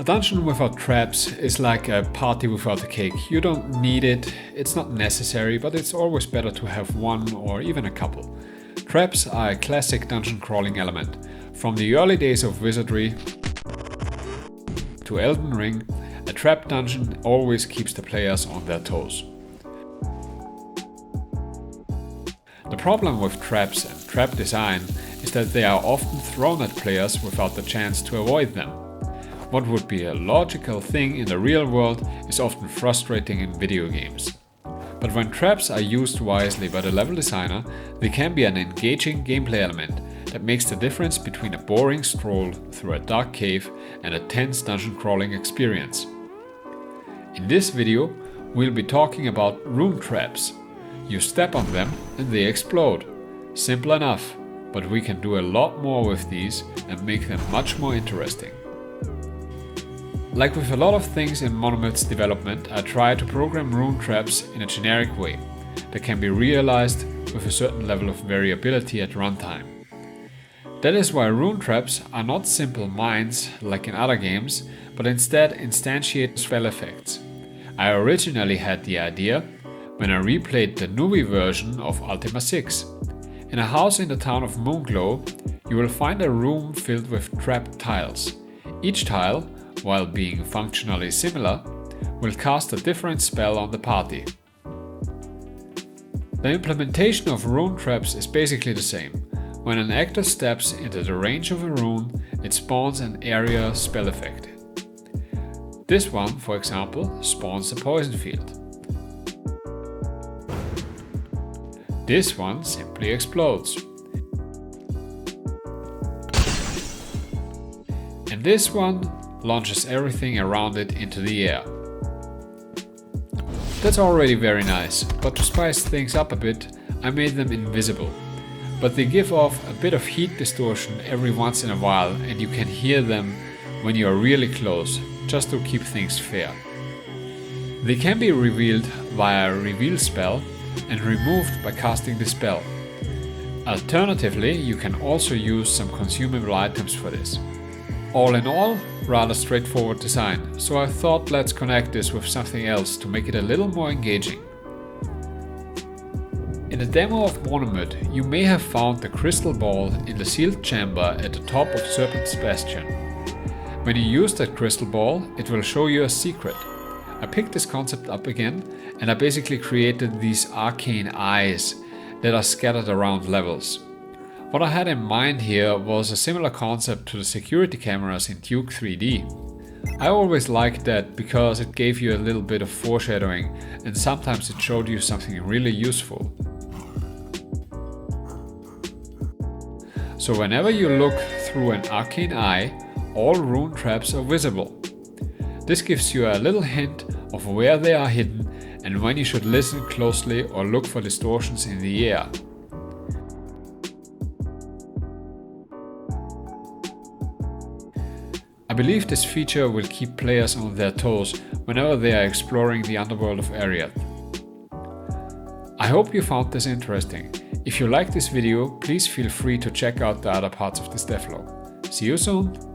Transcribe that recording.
A dungeon without traps is like a party without a cake. You don't need it, it's not necessary, but it's always better to have one or even a couple. Traps are a classic dungeon crawling element. From the early days of Wizardry to Elden Ring, a trap dungeon always keeps the players on their toes. The problem with traps and trap design is that they are often thrown at players without the chance to avoid them. What would be a logical thing in the real world is often frustrating in video games. But when traps are used wisely by the level designer, they can be an engaging gameplay element that makes the difference between a boring stroll through a dark cave and a tense dungeon crawling experience. In this video, we'll be talking about rune traps. You step on them and they explode. Simple enough, but we can do a lot more with these and make them much more interesting. Like with a lot of things in Monomyth's development, I try to program rune traps in a generic way that can be realized with a certain level of variability at runtime. That is why rune traps are not simple mines like in other games, but instead instantiate spell effects. I originally had the idea when I replayed the newbie version of Ultima 6. In a house in the town of Moonglow, you will find a room filled with trapped tiles. Each tile, while being functionally similar, will cast a different spell on the party. The implementation of rune traps is basically the same. When an actor steps into the range of a rune, it spawns an area spell effect. This one, for example, spawns a poison field. This one simply explodes. And this one launches everything around it into the air. That's already very nice, but to spice things up a bit, I made them invisible. But they give off a bit of heat distortion every once in a while and you can hear them when you are really close, just to keep things fair. They can be revealed via a reveal spell and removed by casting the spell. Alternatively, you can also use some consumable items for this. All in all, rather straightforward design, so I thought let's connect this with something else to make it a little more engaging. In the demo of Monomyth, you may have found the crystal ball in the sealed chamber at the top of Serpent's Bastion. When you use that crystal ball, it will show you a secret. I picked this concept up again and I basically created these arcane eyes that are scattered around levels. What I had in mind here was a similar concept to the security cameras in Duke 3D. I always liked that because it gave you a little bit of foreshadowing and sometimes it showed you something really useful. So whenever you look through an arcane eye, all rune traps are visible. This gives you a little hint of where they are hidden and when you should listen closely or look for distortions in the air. I believe this feature will keep players on their toes whenever they are exploring the underworld of Ariath. I hope you found this interesting. If you liked this video, please feel free to check out the other parts of this devlog. See you soon!